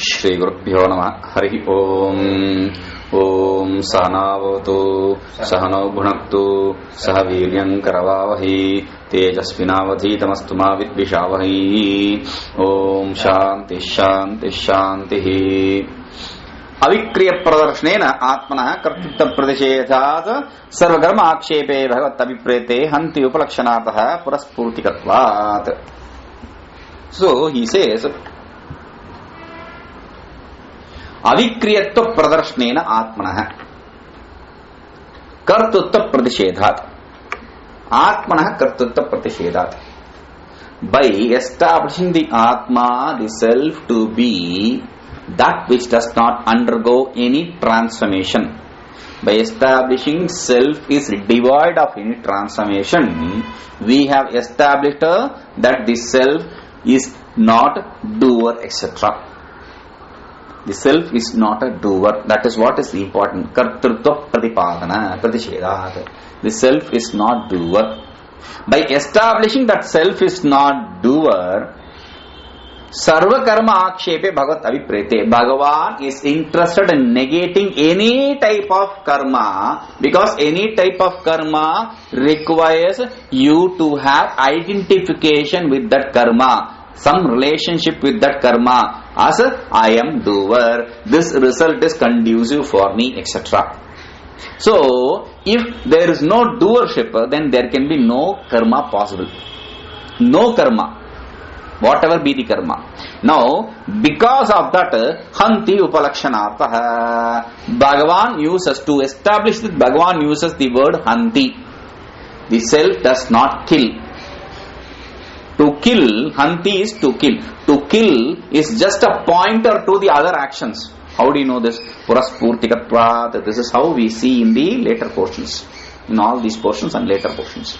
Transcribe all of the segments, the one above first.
श्री गुरुभ्यो नमः हरि ओम ओम सहनावतु सहनौ भुनक्तु सह वीर्यं करवावहै तेजस्विनावधीतमस्तु मा विद्विषावहै ओम शांति शांति शांति। अविक्रिय प्रदर्शनेन आत्मनः कर्तृत्व प्रतिषेधात् सर्वकर्म आक्षेपे भगवत् अभिप्रेते हन्ति उपलक्षणातः पुरस्फूर्तिकत्वात्। So he says अविक्रियत्व प्रदर्शनेन आत्मनः कर्तृत्व प्रतिषेधात् आत्मनः कर्तृत्व प्रतिषेधात्। By establishing the Atma, the self, to be that which does not undergo any transformation, by establishing self is devoid of any transformation, we have established that the self is not doer, etc. The self is not a doer. That is what is important. Kartrutva pratipadana pratishedat. The self is not doer. By establishing that self is not doer, sarva karma akshepe bhagavat aviprete. Bhagavan is interested in negating any type of karma, because any type of karma requires you to have identification with that karma, some relationship with that karma, as I am doer, this result is conducive for me, etc. So, if there is no doership, then there can be no karma possible. No karma, whatever be the karma. Now, because of that, hanti upalakshanatah, Bhagavan uses, to establish that, Bhagavan uses the word hanti. The self does not kill. To kill, hanti is to kill. To kill is just a pointer to the other actions. How do you know this? Puraspurtikatvat. This is how we see in the later portions. In all these portions and later portions.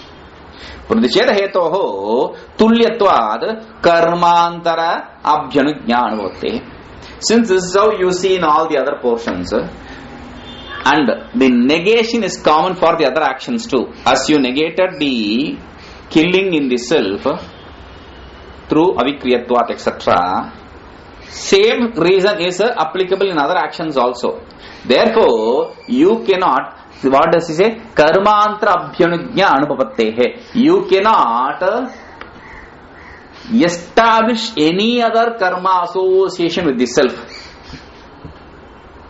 Pradisheda hetoho tulyatvad karmantara abhyanujnanavate. Since this is how you see in all the other portions, and the negation is common for the other actions too. As you negated the killing in the self through avikriyatvat, etc., same reason is applicable in other actions also. Therefore, you cannot, what does he say? Karmantra abhyanujna anupapattehe. You cannot establish any other karma association with the self.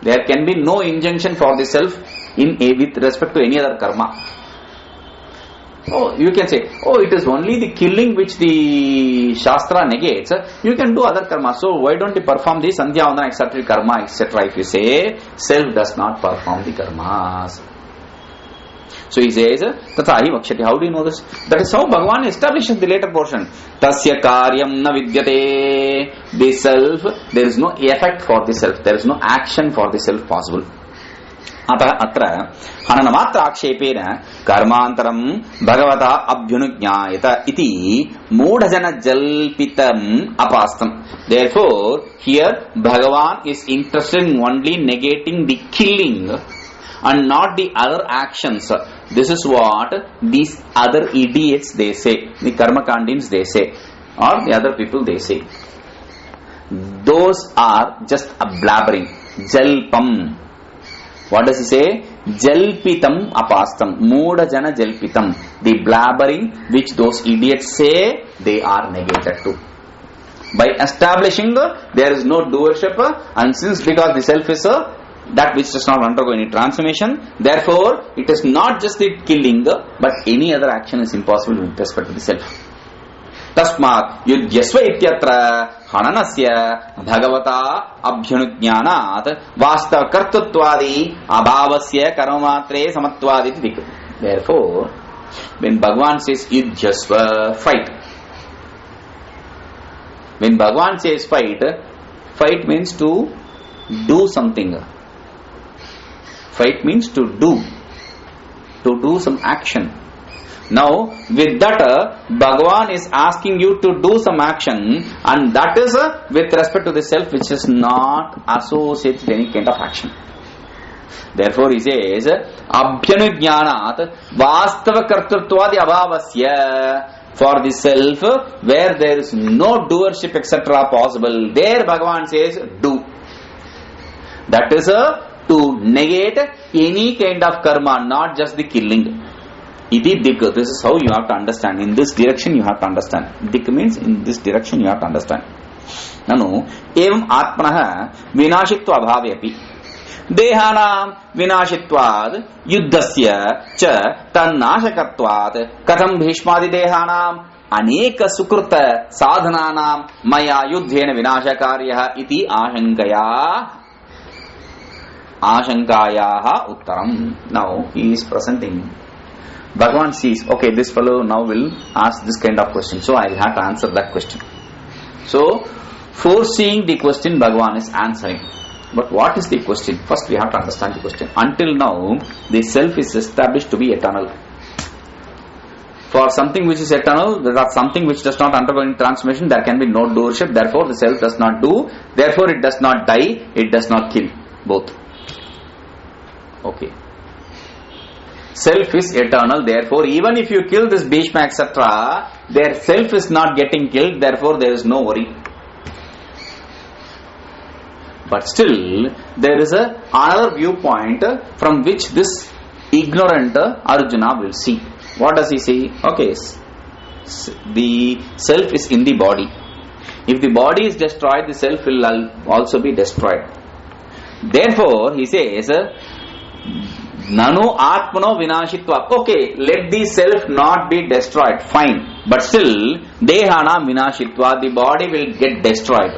There can be no injunction for the self with respect to any other karma. Oh, you can say, it is only the killing which the Shastra negates. You can do other karma. So why don't you perform the Sandhya Vandana, etc. karma, etc. If you say self does not perform the karmas. So he says, Tathahi Vakshati. How do you know this? That is how Bhagavan establishes the later portion. Tasya karyam na vidyate. The self, there is no effect for the self. There is no action for the self possible. अत्र हननमात्र आक्षेपेन कर्मांतरं भगवता अभ्युनुज्ञायत इति मूढ़जन जल्पितम अपास्तम. Therefore, here Bhagavan is interested in only negating the killing and not the other actions. This is what these other idiots they say, the karmakandins they say, or the other people they say. Those are just a blabbering. Jalpam. What does he say? Jalpitam apastam. Mooda jana jalpitam. The blabbering which those idiots say, they are negated too. By establishing there is no doership, and since because the self is that which does not undergo any transformation, therefore it is not just the killing, but any other action is impossible with respect to the self. Tasmat yudyasva ityatra hananasya bhagavata abhyanujnanat vastava kartutvadi abhavasya karmamatre samatvadi iti. Therefore, when Bhagavan says yudyasva, fight. When Bhagavan says fight, fight means to do something. Fight means to do some action. Now, with that, Bhagavan is asking you to do some action, and that is with respect to the self which is not associated with any kind of action. Therefore, he says, Abhyanujnanat Vastava Kartruttvadi Abhavasya. For the self, where there is no doership, etc. possible, there Bhagavan says, do. That is to negate any kind of karma, not just the killing. Iti dik. This is how you have to understand. In this direction you have to understand. Dik means in this direction you have to understand. Nanu evam atmanah vinashitva abhave api देहानां विनाशित्वाद युद्धस्य च तन्नाशकत्वात् कथं भीष्मादि देहानां अनेक सुकृत साधनानां मया युद्धेन विनाशकार्यः इति आशंकायाः उत्तरम्. Now he is presenting. Bhagavan sees, okay, this fellow now will ask this kind of question, so I will have to answer that question. So foreseeing the question, Bhagavan is answering. But what is the question? First we have to understand the question. Until now, the self is established to be eternal. For something which is eternal, there is something which does not undergo any transformation, there can be no doership, therefore the self does not do, therefore it does not die, it does not kill. Both. Okay. Self is eternal, therefore even if you kill this Bhishma etc., their self is not getting killed, therefore there is no worry. But still, there is another viewpoint from which this ignorant Arjuna will see. What does he see? Okay, the self is in the body. If the body is destroyed, the self will also be destroyed. Therefore, he says, Nanu Atmano Vinashitva. Okay, let the self not be destroyed. Fine. But still, Dehana Vinashitva, the body will get destroyed.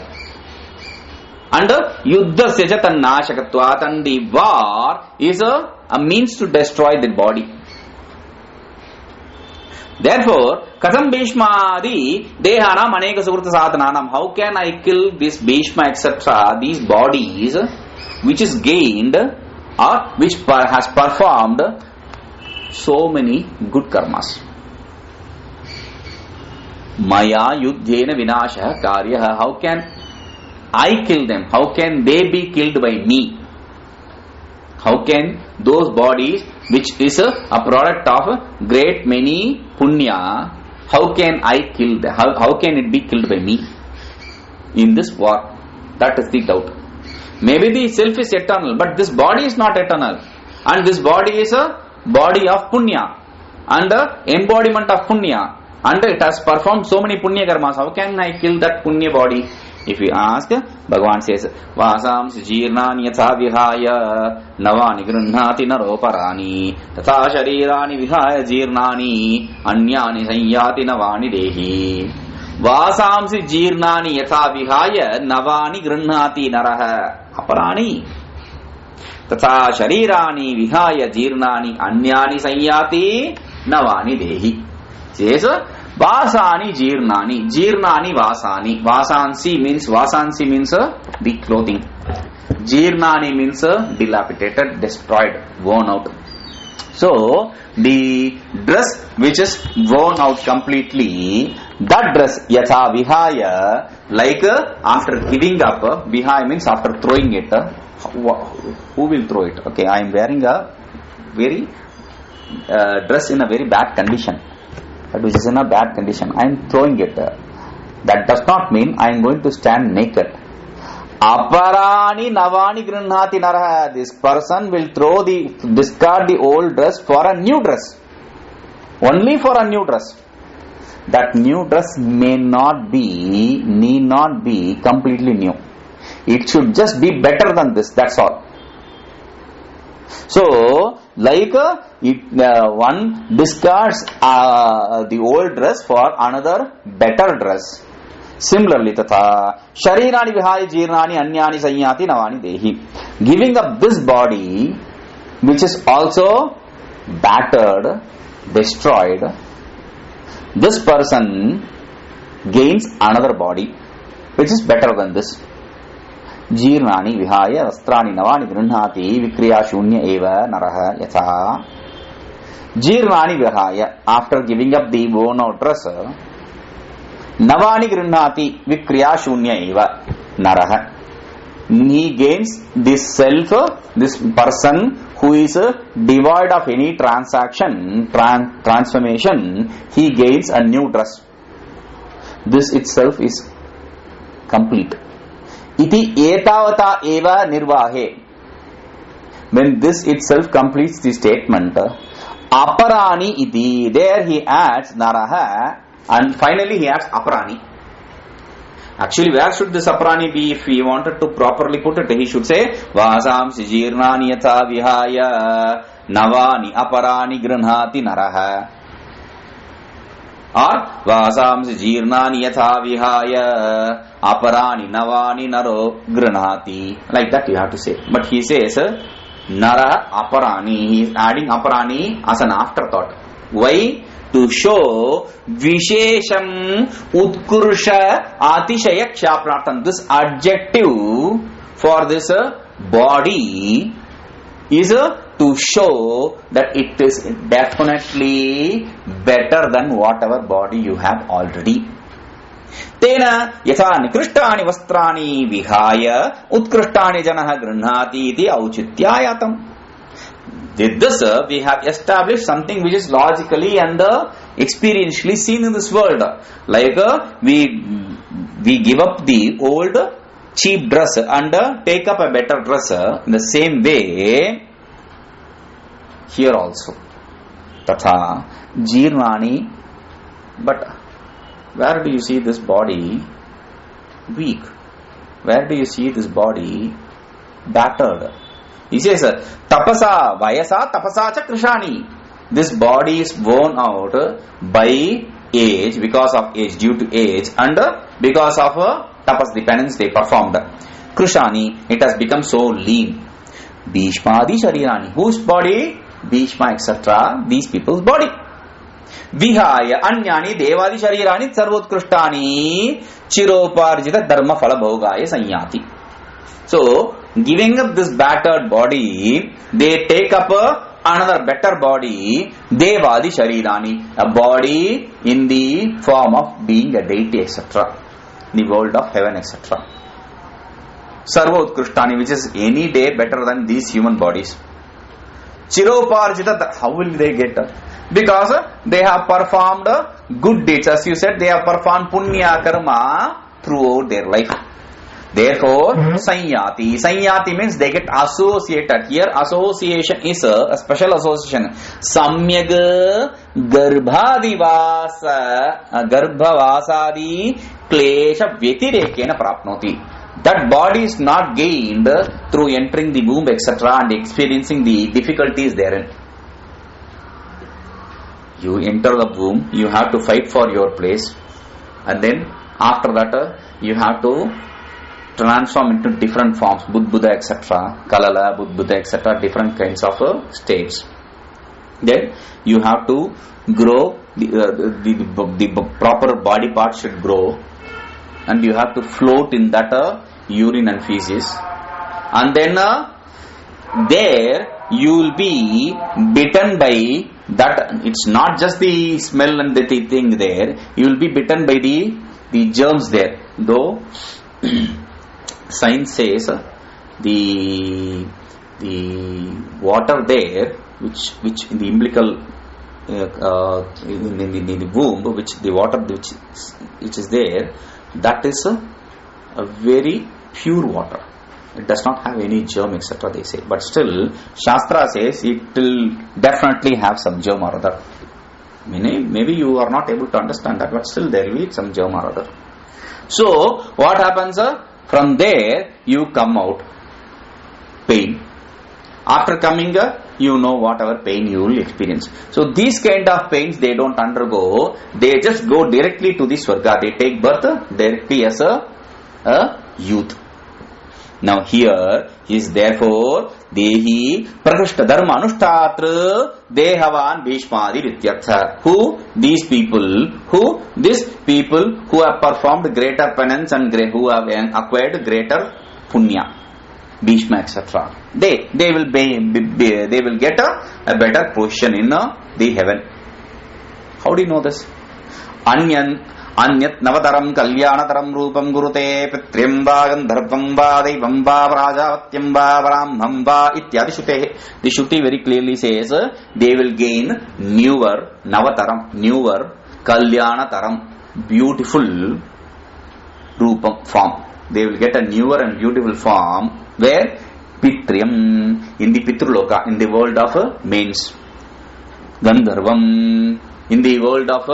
And Yuddhasya cha tannashakatvat, and the war is a means to destroy the body. Therefore, Katham Bhishmadi Dehanam Aneka Sukrita Sadhananam. How can I kill this Bhishma etc., these bodies which is gained or which has performed so many good karmas? Maya Yuddhena Vinasha Karyaha. How can I kill them? How can they be killed by me? How can those bodies, which is a product of great many punya, how can I kill them? How can it be killed by me in this war? That is the doubt. Maybe the self is eternal, but this body is not eternal. And this body is a body of punya and the embodiment of punya. And it has performed so many punya karmas. How can I kill that punya body? If you ask, Bhagavan says, Vasams jirnani yatha vihaya navani grunhati naroparani tatha sharirani vihaya jirnani anyani sanyati navani dehi. Vasams jirnani yatha vihaya navani grunhati naraha aparani tatha sharirani vihaya jirnani anyani sanyati navani dehi. Says, Vasani jirnani. Jirnani vasani. Vasansi means the clothing. Jirnani means dilapidated, destroyed, worn out. So, the dress which is worn out completely, that dress, yatha vihaya, like after giving up, vihaya means after throwing it. Who will throw it? Okay, I am wearing a very dress in a very bad condition. Which is in a bad condition. I am throwing it. That does not mean I am going to stand naked. Aparani navani grunhati naraha. This person will discard the old dress for a new dress. Only for a new dress. That new dress need not be completely new. It should just be better than this. That's all. So, like one discards the old dress for another better dress. Similarly, tatha sharirani vihaya jirnani anyani sanyati navani dehi. Giving up this body, which is also battered, destroyed, this person gains another body, which is better than this. Jirnani vihaya vastrani navani grunhati vikriya shunya eva naraha yatha. Jirnani vihaya, after giving up the worn out dress, navani grunhati vikriya shunya eva naraha. He gains this self, this person who is devoid of any transformation, he gains a new dress. This itself is complete. Iti etavata eva nirvahe. when this itself completes the statement, aparani iti, there he adds naraha, and finally he adds aparani. Actually, where should this aparani be? If we wanted to properly put it, he should say vasamsi jirnani yatha vihaya navani aparani granhati naraha, or vasamsi jirnani yatha vihaya aparani navani naro granhati. Like that you have to say. But he says nara aparani. He is adding aparani as an afterthought. Why? To show vishesham utkursha atishaya kshaprartham. This adjective for this body is to show that it is definitely better than whatever body you have already. Tena yatha nikrishthani vastrani vihaya utkrishthani janah granhati iti auchityayatam. With this, we have established something which is logically and experientially seen in this world. Like we give up the old cheap dress and take up a better dress. In the same way, here also. Tatha jirnani. But where do you see this body weak? Where do you see this body battered? He says, tapasa vayasa tapasa cha krishani. This body is worn out by age, because of age, due to age, and because of tapas, the penance they performed. Krishani, it has become so lean. Bhishmadi sharirani. Whose body? Bhishma, etc. These people's body. Vihaya anyani devadi sharirani sarvotkrushtani chiroparjita dharma phala bhogaya sanyati. So, giving up this battered body, they take up another better body, devadi sharirani, a body in the form of being a deity, etc. The world of heaven, etc. Sarva Utkrushtani, which is any day better than these human bodies. Chiroparjita, how will they get? Because they have performed good deeds. As you said, they have performed punya karma throughout their life. Therefore, sanyati. Sanyati means they get associated. Here, association is a special association. Samyag garbhavasadi klesha vyatirekena prapnoti. That body is not gained through entering the womb, etc. and experiencing the difficulties therein. You enter the womb, you have to fight for your place, and then after that, you have to transform into different forms, Buddha, etc., Kalala, Buddha, etc., different kinds of states. Then you have to grow, the proper body parts should grow, and you have to float in that urine and feces, and then there you will be bitten by that. It's not just the smell and the thing there, you will be bitten by the germs there. Though science says the water there, which in the umbilical in the womb, which the water which is there, that is a very pure water. It does not have any germ, etc. they say. But still, Shastra says it will definitely have some germ or other. Maybe you are not able to understand that, but still there will be some germ or other. So, what happens? From there, you come out. Pain. After coming, you know whatever pain you will experience. So, these kind of pains, they don't undergo. They just go directly to the Swarga. They take birth directly as a youth. Now here is therefore Dehi Prakrishta Dharma Anushtatru Dehavan Bhishmadi Rityartha. Who? These people. Who? These people who have performed greater penance and who have acquired greater punya. Bhishma, etc. They will get a better position in the heaven. How do you know this? Anyat Navataram Kalyanataram Rupam Gurute Pitriamba Gandharvamba Devamba Prajavatyamba Brahmamba Ityadi Shute. The Shuti very clearly says they will gain newer Navataram, newer Kalyanataram, beautiful Rupam form. They will get a newer and beautiful form where Pitryam in the Pitruloka, in the world of mains. Gandharvam in the world of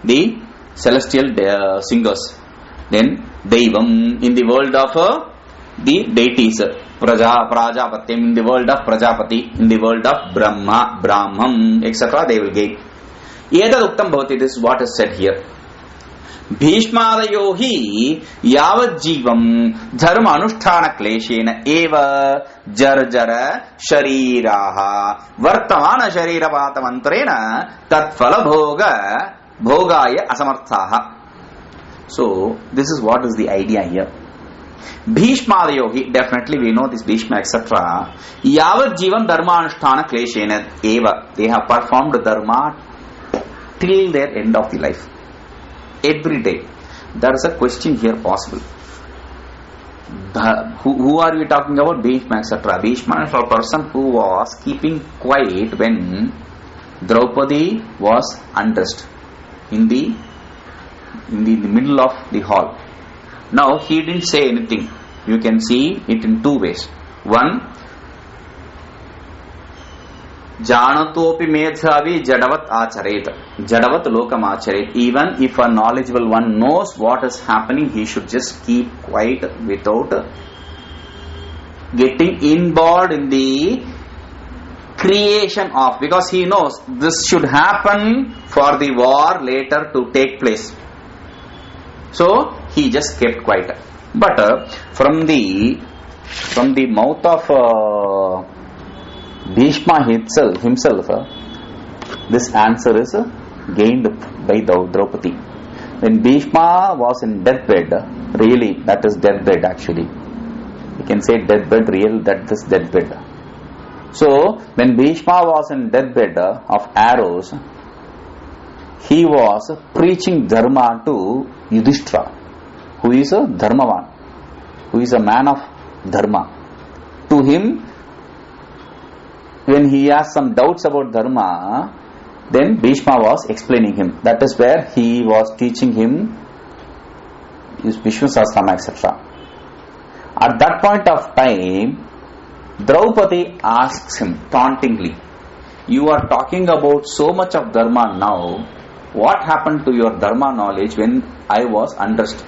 the celestial singers. Then Devam in the world of the deities. Prajapatyam in the world of Prajapati, in the world of Brahma, Brahman, etc. they will gain. Etad Uktam Bhavati, this is what is said here. Bhishmadayo hi yavat jivam dharma anusthana kleshena eva jarjara shariraha vartamana sharira patamantrena tat phala bhogaya asamarthaha. So this is what is the idea here. Bhishmadayo, definitely we know this Bhishma, etc. Yavat jivam dharma anusthana kleshena eva, they have performed dharma till their end of the life. Every day. There is a question here possible. Who are we talking about? Bhishma, etc. Bhishma is a person who was keeping quiet when Draupadi was undressed in the middle of the hall. Now he didn't say anything. You can see it in two ways. One, Janatopi medhavi jadavat acharet. Jadavat lokam acharet. Even if a knowledgeable one knows what is happening, he should just keep quiet without getting involved in the creation of, because he knows this should happen for the war later to take place. So he just kept quiet. But from the mouth of Bhishma himself, this answer is gained by Draupadi. When Bhishma was in deathbed, really that is deathbed actually. You can say deathbed, real, that is deathbed. So when Bhishma was in deathbed of arrows, he was preaching dharma to Yudhishthira, who is a dharmavan, who is a man of dharma. To him, when he has some doubts about dharma, then Bhishma was explaining him. That is where he was teaching him his Vishnu Sahasranama, etc. At that point of time, Draupadi asks him tauntingly, "You are talking about so much of dharma now. What happened to your dharma knowledge when I was undressed?"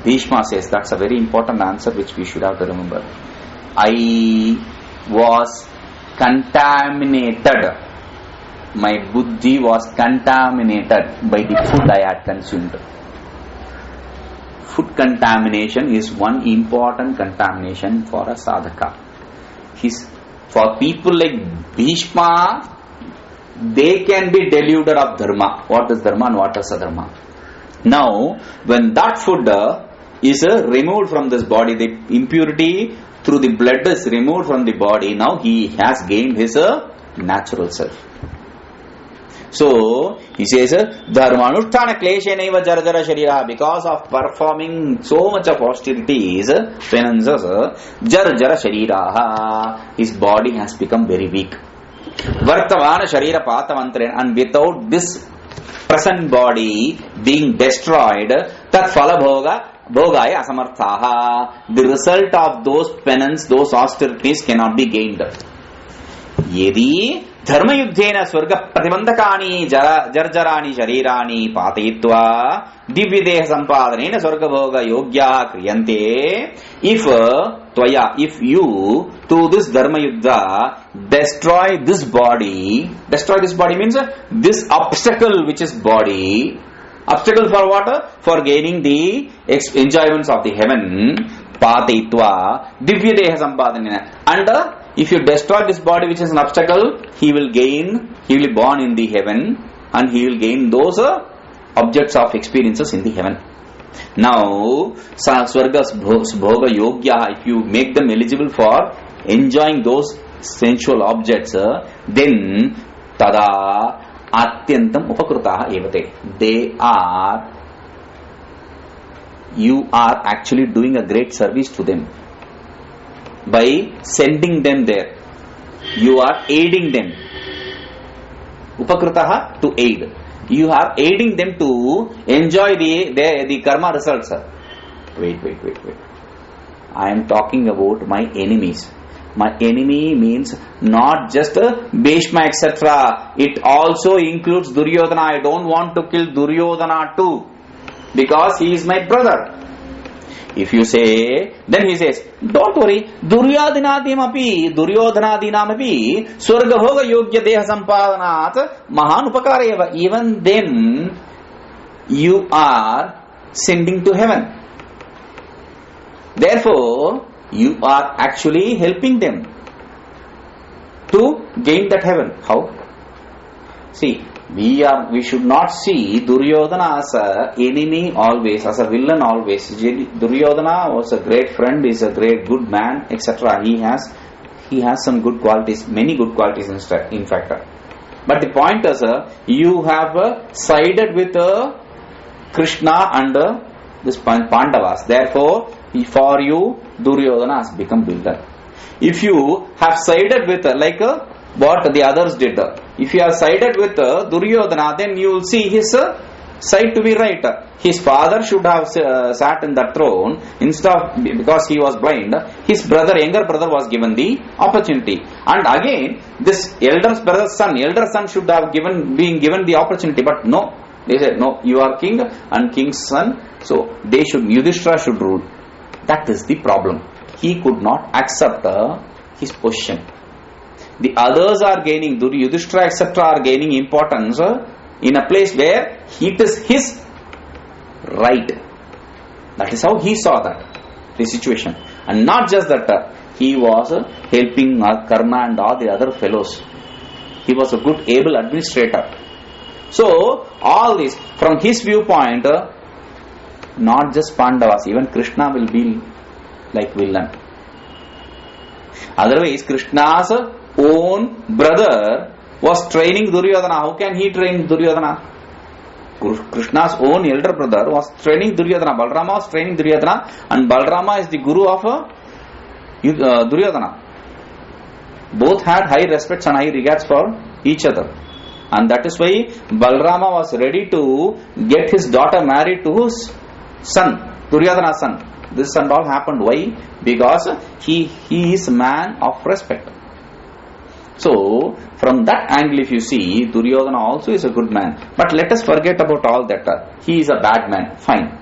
Bhishma says, that's a very important answer which we should have to remember. I was contaminated. My buddhi was contaminated by the food I had consumed. Food contamination is one important contamination for a sadhaka. For people like Bhishma, they can be deluded of dharma. What is dharma and what is adharma? Now, when that food is removed from this body, the impurity through the blood is removed from the body, now he has gained his natural self. So, he says, Dharmanusthana kleshenaiva jarjara sharira, because of performing so much of austerities, penances, jarjara sharira, his body has become very weak. Vartavana sharira patamantrena, and without this present body being destroyed, tat phala bhogaya asamarthaha, the result of those penance, those austerities cannot be gained. Yedi dharma yudhena swarga pratibandhakani jarjarani sharirani patayitva divyadeha sampadhanena swarga bhoga yogya kriyante. If you to this dharma yuddha destroy this body means this obstacle which is body. Obstacle for what? For gaining the enjoyments of the heaven. Patayitva divyadeha sampadhanena. And if you destroy this body which is an obstacle, he will be born in the heaven and he will gain those objects of experiences in the heaven. Now, Swargas Bhoga Yogya, if you make them eligible for enjoying those sensual objects, then Tada Atyantam Upakrutaha Evate. You are actually doing a great service to them. By sending them there, you are aiding them. Upakritaha, to aid. You are aiding them to enjoy the karma results. Wait. I am talking about my enemies. My enemy means not just Bhishma etc. It also includes Duryodhana. I don't want to kill Duryodhana too, because he is my brother. If you say, then he says, don't worry, Duryodhanadinamapi Swarga Bhoga Yogya Deha Sampadanat Mahan Upakareva. Even then, you are sending to heaven. Therefore, you are actually helping them to gain that heaven. How? See, we should not see Duryodhana as a enemy always, as a villain always. Duryodhana was a great friend, is a great good man, etc. He has some good qualities, many good qualities in fact. But the point is, you have sided with Krishna and this Pandavas. Therefore, for you, Duryodhana has become villain. If you have sided with what the others did, if you have sided with Duryodhana, then you will see his side to be right. His father should have sat in that throne instead of, because he was blind, his younger brother was given the opportunity. And again, this elder son should have been given the opportunity, but no. They said, no, you are king and king's son, so Yudhishthira should rule. That is the problem. He could not accept his position. The others are gaining, Yudhishthira etc. are gaining importance in a place where it is his right. That is how he saw the situation. And not just that, he was helping Karna and all the other fellows. He was a good, able administrator. So, all this, from his viewpoint, not just Pandavas, even Krishna will be like villain. Otherwise, Krishna's own brother was training Duryodhana. How can he train Duryodhana? Krishna's own elder brother was training Duryodhana. Balarama was training Duryodhana, and Balarama is the guru of Duryodhana. Both had high respects and high regards for each other. And that is why Balarama was ready to get his daughter married to his son, Duryodhana's son. This and all happened. Why? Because he is a man of respect. So, from that angle if you see, Duryodhana also is a good man. But let us forget about all that. He is a bad man. Fine.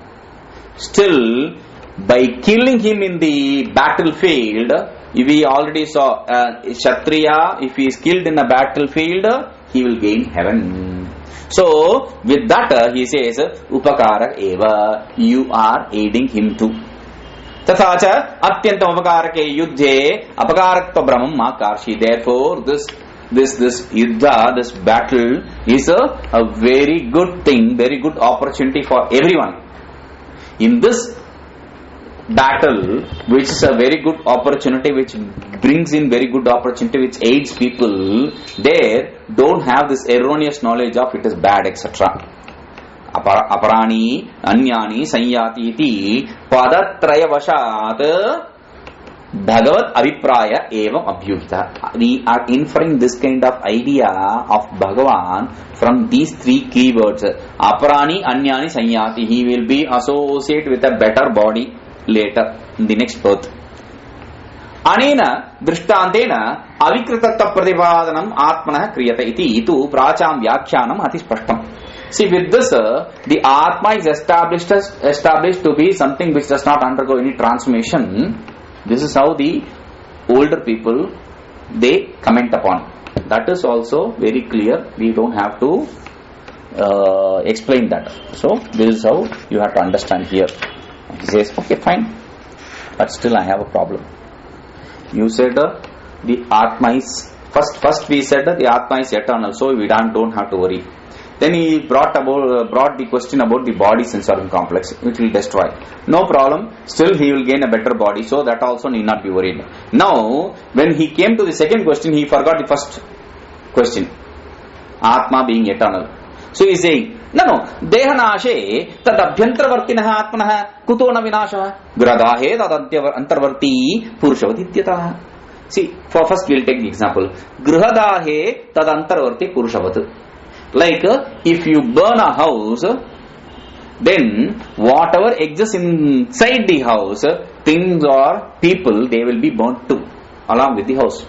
Still, by killing him in the battlefield, we already saw Kshatriya, if he is killed in a battlefield, he will gain heaven. So, with that he says, Upakarak eva, you are aiding him too. तथा च अत्यंतम अपकारके युद्धे अपकारत्व ब्रह्मं मा कार्षि. Therefore, this yuddha, this battle is a very good thing, very good opportunity for everyone. In this battle, which is a very good opportunity, which brings in very good opportunity, which aids people, there don't have this erroneous knowledge of it is bad, etc. Aparani anyani sanyati iti padatraya vashat bhagavat avipraya evam abhyuhita. We are inferring this kind of idea of Bhagavan from these three keywords. Aparani anyani sanyati. He will be associated with a better body later in the next birth. Anena drishtantena avikritatva pratipadanam atmanah kriyate iti itu pracham vyakhyanam atispashtam. See, with this, the Atma is established to be something which does not undergo any transformation. This is how the older people, they comment upon. That is also very clear. We don't have to explain that. So, this is how you have to understand here. He says, okay, fine. But still I have a problem. You said the Atma is, first we said that the Atma is eternal, so we don't have to worry. Then he brought the question about the body sense organ complex, which will destroy. No problem. Still he will gain a better body, so that also need not be worried. Now, when he came to the second question, he forgot the first question. Atma being eternal. So he is saying, no, dehanashe tad abhyantarvartinah atmanah kuto na vinasha gradahe tad antarvarti purushavatyata. See, first we will take the example. Grihadahe tad antarvarti purushavat. Like if you burn a house, then whatever exists inside the house, things or people, they will be burnt too, along with the house.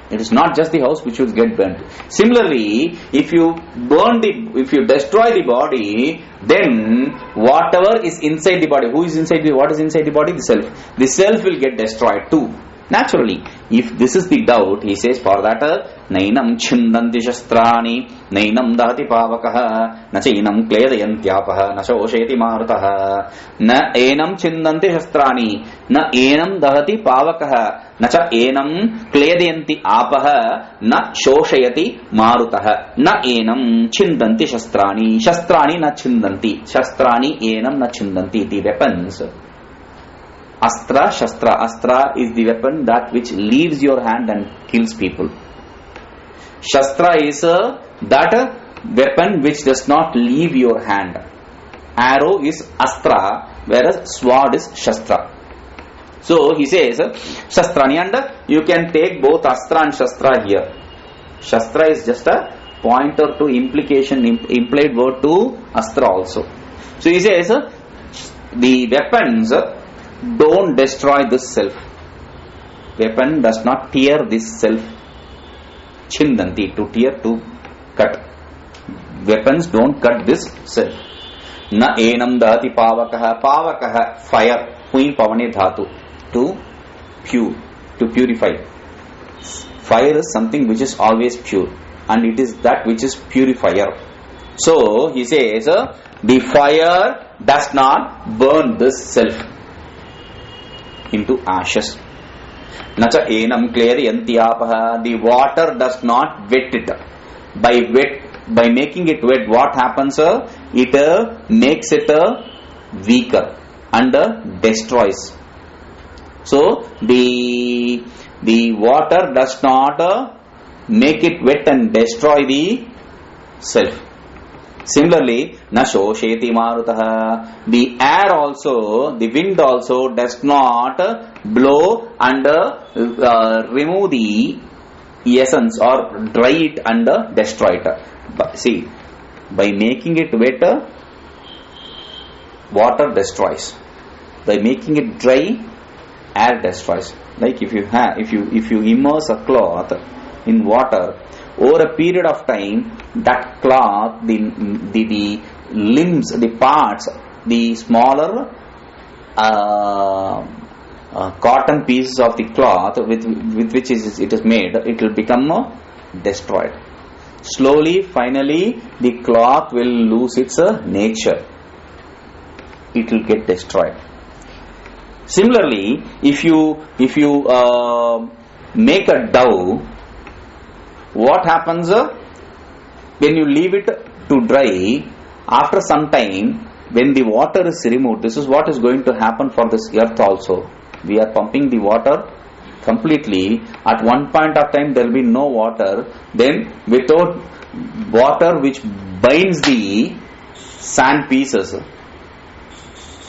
It is not just the house which will get burnt. Similarly, if you destroy the body, then whatever is inside the body, what is inside the body? The self. The self will get destroyed too. Naturally, if this is the doubt, he says, for that, nainam chindanti shastrani, nainam dahati pavakaha, na chainam kledayantyapah, na shosheti marutaha, na enam chindanti shastrani, na enam dahati pavakaha, na cha enam kledayanti apaha, na shoshayati marutaha, na enam chindanti shastrani, shastrani na chindanti, shastrani enam na chindanti, the weapons. Astra, Shastra. Astra is the weapon that which leaves your hand and kills people. Shastra is that weapon which does not leave your hand. Arrow is Astra, whereas sword is Shastra. So he says Shastrani, and you can take both Astra and Shastra here. Shastra is just a pointer to implication, implied word to Astra also. So he says the weapons don't destroy this self. Weapon does not tear this self. Chindanti, to tear, to cut. Weapons don't cut this self. Na enam dahati pavakaha. Pavakaha, fire. Hui pavane dhatu. To purify. Fire is something which is always pure, and it is that which is purifier. So he says the fire does not burn this self into ashes. Nacha enam kledayantyapah. The water does not wet it. By making it wet, what happens? It makes it weaker and destroys. So the water does not make it wet and destroy the self. Similarly, na shosheti marutaha. The air also, the wind also does not blow and remove the essence or dry it and destroy it. But see, by making it wet, water destroys. By making it dry, air destroys. Like if you immerse a cloth in water, over a period of time, that cloth, the limbs, the parts, the smaller cotton pieces of the cloth with which it is made, it will become destroyed. Slowly, finally, the cloth will lose its nature. It will get destroyed. Similarly, if you make a dough, what happens when you leave it to dry? After some time, when the water is removed, this is what is going to happen for this earth also. We are pumping the water completely. At one point of time, there will be no water. Then, without water which binds the sand pieces,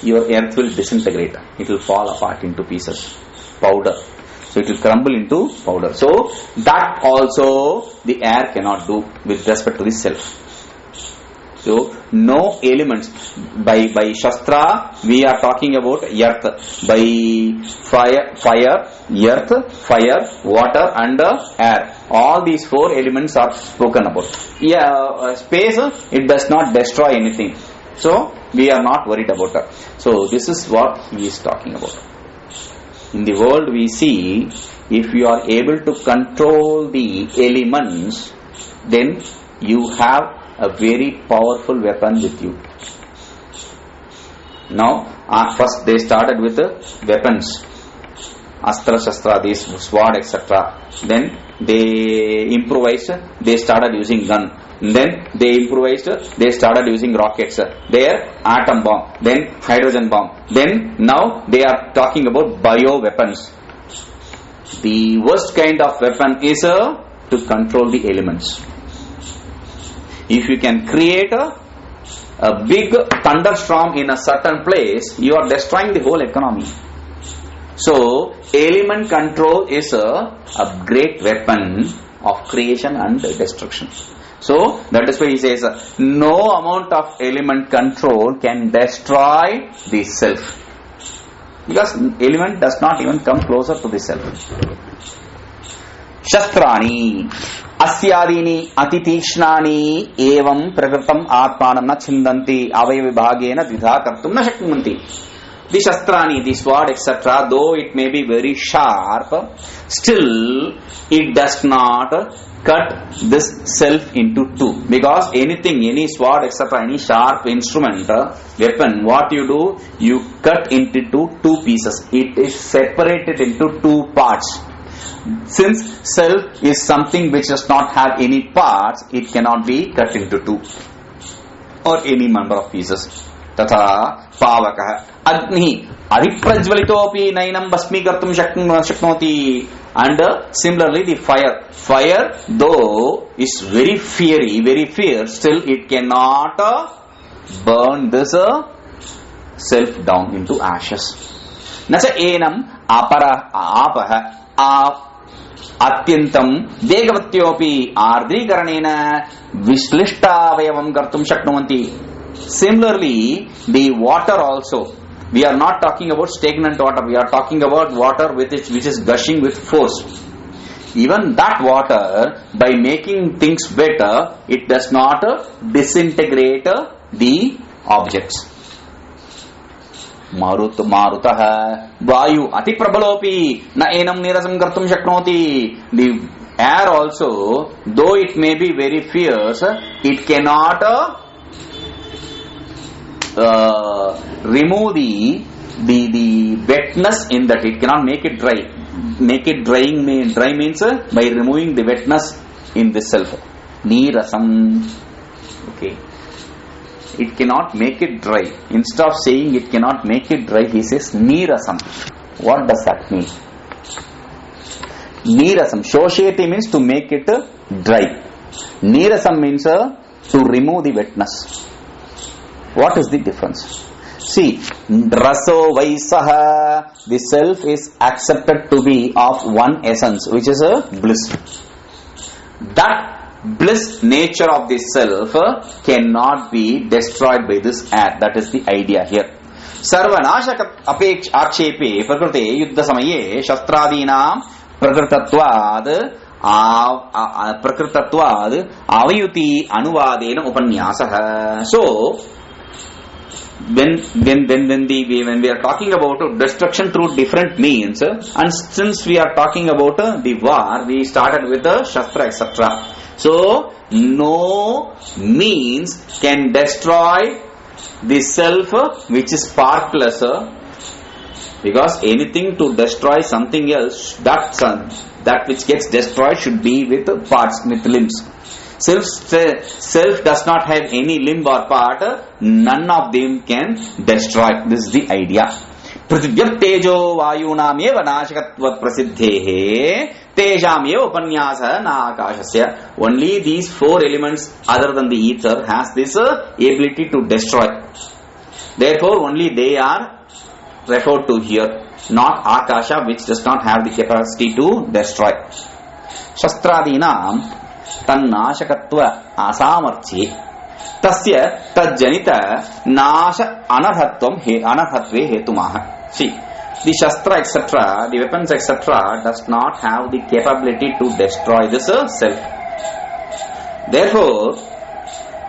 your earth will disintegrate. It will fall apart into pieces, powder. So it will crumble into powder. So that also the air cannot do with respect to the self. So no elements. By Shastra we are talking about earth. By fire, earth, fire, water and air. All these four elements are spoken about. Space, it does not destroy anything. So we are not worried about that. So this is what he is talking about. In the world we see, if you are able to control the elements, then you have a very powerful weapon with you. Now, first they started with the weapons, Astra, Shastra, this sword, etc. Then they improvised, they started using gun. Then they improvised, they started using rockets. Their atom bomb, then hydrogen bomb. Then now they are talking about bio weapons. The worst kind of weapon is to control the elements. If you can create a big thunderstorm in a certain place, you are destroying the whole economy. So element control is a great weapon of creation and destruction. So that is why he says, no amount of element control can destroy the self. Because element does not even come closer to the self. Shastrani Asyadini Atitishnani Evam Prakritam Atmanam na Chindanti Avayavibhagena Dvidha Kartum na Shaknumanti. The Shastrani, the sword, etc., though it may be very sharp, still it does not cut this self into two. Because anything, any sword, etc., any sharp instrument, weapon, what you do, you cut into two pieces. It is separated into two parts. Since self is something which does not have any parts, it cannot be cut into two or any number of pieces. Tatha pavakah agni adiprajvalitopi nainam basmi kartum shaknoti. And similarly the fire though is very fiery, very fierce, still it cannot burn this self down into ashes. Nasa enam apaha Atyantam Vegavatyopi Ardrikaranena Vislishtavayavam Kartum Shaknumanti. Similarly, the water also. We are not talking about stagnant water. We are talking about water which is gushing with force. Even that water, by making things better, it does not disintegrate the objects. Marutah Vayu Ati Prabalopi Na Enam Nirasam Kartum Shaknoti. The air also, though it may be very fierce, it cannot remove the wetness in that. It cannot make it dry. Make it dry means by removing the wetness in the self. Nirasam. Okay. It cannot make it dry. Instead of saying it cannot make it dry, he says nirasam. What does that mean? Nirasam. Shosheti means to make it dry. Nirasam means to remove the wetness. What is the difference? See, raso vaisaha, the self is accepted to be of one essence, which is a bliss. That bliss nature of the self cannot be destroyed by this act. That is the idea here. Sarvanashaka apeksh akshepe prakrite yuddha samaye shastradinam prakritatvad avayuti anuvadena upanyasah. So when we are talking about destruction through different means, and since we are talking about the war, we started with the shastra, etc. So no means can destroy the self which is partless, because anything to destroy something else, that which gets destroyed should be with parts, with limbs. Self does not have any limb or part, none of them can destroy. This is the idea. Prithvyat tejo vayunam eva nashakatvat prasiddhehe tejam eva upanyasa na akashasya. Only these four elements other than the ether has this ability to destroy. Therefore only they are referred to here, not akasha, which does not have the capacity to destroy. Shastradinam tannashakatva asamarthye tasya tajjanita nasha anarhatve hetumaha. See, the shastra, etc., the weapons, etc., does not have the capability to destroy this self. Therefore,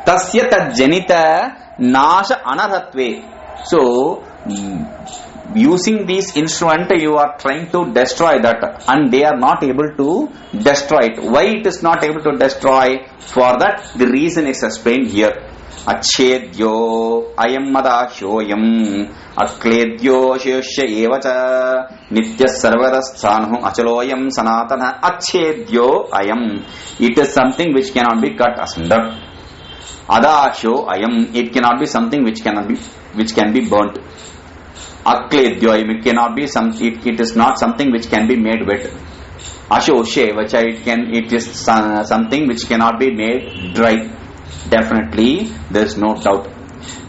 tasya tajjanita nasha anarhatve. So, using this instrument, you are trying to destroy that, and they are not able to destroy it. Why it is not able to destroy? For that, the reason is explained here. Achedyo ayam madashoyam akledyo sheshya evacha nitya sarvarasthanhu achaloyam sanatana achedyo ayam. It is something which cannot be cut asunder. Adasho ayam. It cannot be something which can be burnt. Akledyo, it cannot be it is not something which can be made wet. Ashoshe, which it is something which cannot be made dry. Definitely, there is no doubt.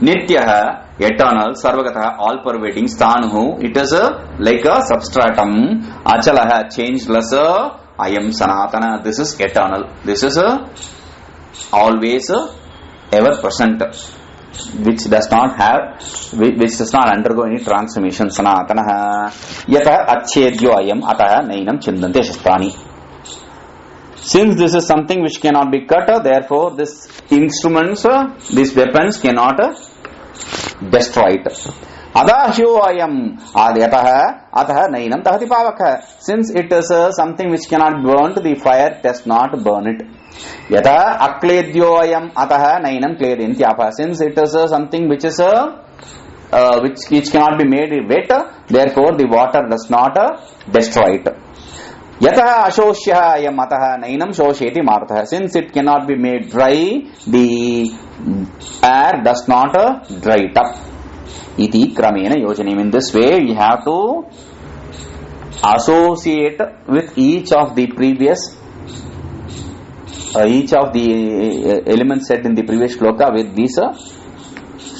Nityaha, eternal, sarvagataha, all pervading, sthanuhu, it is like a substratum. Achalaha, changeless, ayam sanatana, this is eternal. This is always ever present, which does not undergo any transformation. Sanatana yatah achedyo ayam atah nainam chindante shastrani. Since this is something which cannot be cut, therefore this instruments, these weapons cannot destroy it. Adahyo ayam adyatah atah nainam tahati pavakah. Since it is something which cannot burn, the fire does not burn it. Yata akledyo ayam atah nainam kledyanti apa. Since it is something which is which cannot be made wet, therefore the water does not destroy it. Yata ashoshya ayam atah nainam shosheti martha. Since it cannot be made dry, the air does not dry it up. Iti kramena yojanim. In this way, we have to associate with each of the previous each of the elements said in the previous shloka with this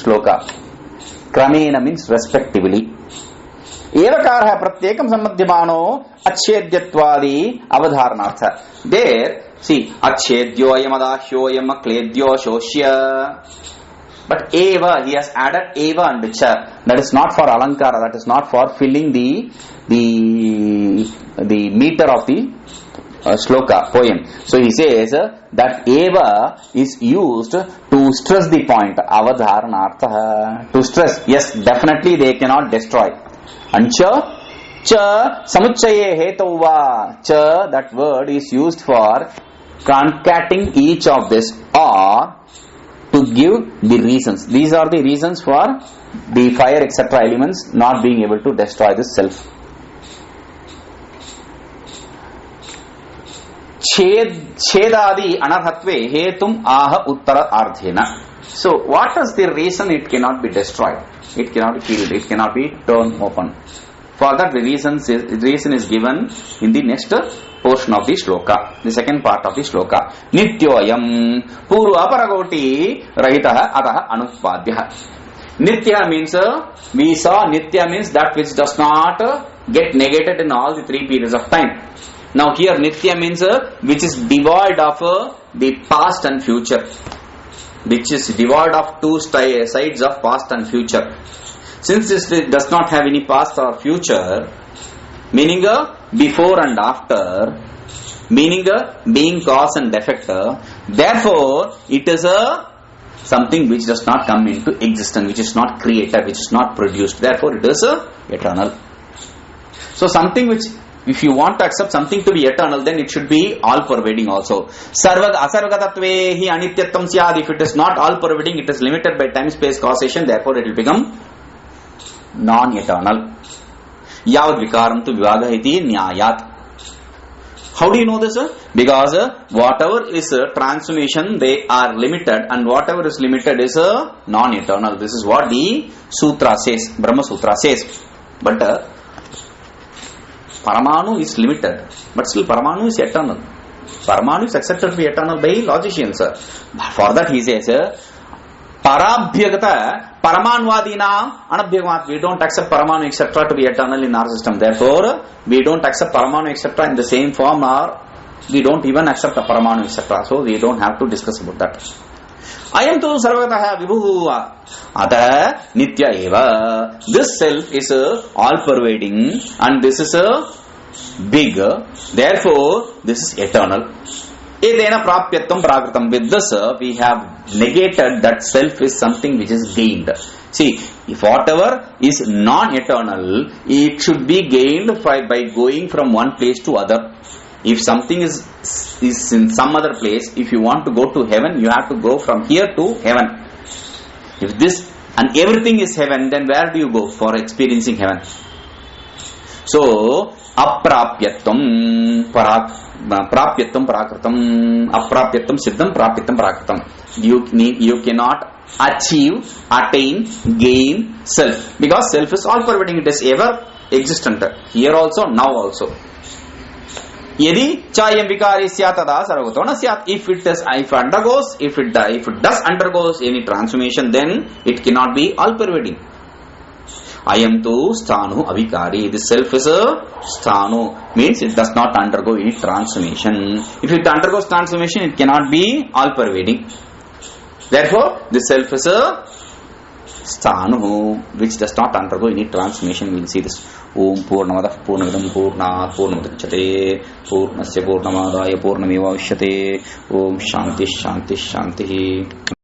shloka. Kramena means respectively. Evakarah pratyekam samadhyamano achedyatvadi avadharanartha. There, see, achedyo yamadahyo yamakledyo shoshya. But eva, he has added eva and cha. That is not for alankara, that is not for filling the meter of the shloka, poem. So he says that eva is used to stress the point. Avadharanartha. To stress, yes, definitely they cannot destroy. And cha samuchaye hetauva. Cha, that word is used for concatenating each of this or to give the reasons. These are the reasons for the fire etc. elements not being able to destroy the self. Chedadi anarhatve hetum aha uttara ardhena. So what is the reason it cannot be destroyed? It cannot be killed. It cannot be torn open. For that the reason is given in the next portion of the shloka, the second part of the shloka. Nityoyam purva paragoti rahitah atah anutpadyah. Nitya means, we saw nitya means that which does not get negated in all the three periods of time. Now here nitya means which is devoid of the past and future, which is devoid of two sides of past and future. Since this does not have any past or future, meaning before and after, meaning being cause and effect, therefore it is something which does not come into existence, which is not created, which is not produced, therefore it is eternal. So something which, if you want to accept something to be eternal, then it should be all pervading also. Asarvagatatve hi anityatvam syad. If it is not all pervading, it is limited by time space causation, therefore it will become non-eternal. Yavad vikaram tu vivaga iti nyayat. How do you know this? Because whatever is transformation, they are limited, and whatever is limited is non-eternal. This is what the sutra says, Brahma Sutra says. But Paramanu is limited, but still Paramanu is eternal. Paramanu is accepted to be eternal by logicians. For that he says, Parabhyagata Paramanvadina Anabhyagamat. We don't accept Paramanu etc. to be eternal in our system. Therefore, we don't accept Paramanu etc. in the same form, or we don't even accept a Paramanu etc. So we don't have to discuss about that. Ayam tu sarvagataha vibhuhu atah nitya eva. This self is all pervading and this is big. Therefore, this is eternal. Edena prapyatvam prakritam. With this, we have negated that self is something which is gained. See, if whatever is non-eternal, it should be gained by going from one place to other. If something is in some other place, if you want to go to heaven, you have to go from here to heaven. If this and everything is heaven, then where do you go for experiencing heaven? So, aprapyatvam prapyatvam prakritam, aprapyatvam siddham, prapyatvam prakritam. You cannot achieve, attain, gain self, because self is all pervading. It is ever existent, here also, now also. Yadi chayam vikari syat tada sarvagato na syat. If it does undergoes any transformation, then it cannot be all pervading. I am tu sthanu avikari. This self is a sthanu, means it does not undergo any transformation. If it undergoes transformation, it cannot be all pervading. Therefore, this self is a sthanu, which does not undergo any transformation. We will see this. Om Purnamadah Purnamidam Purnat Purnamudachyate Purnasya Purnamadaya Purnameva Vishyate. Om Shanti Shanti Shanti.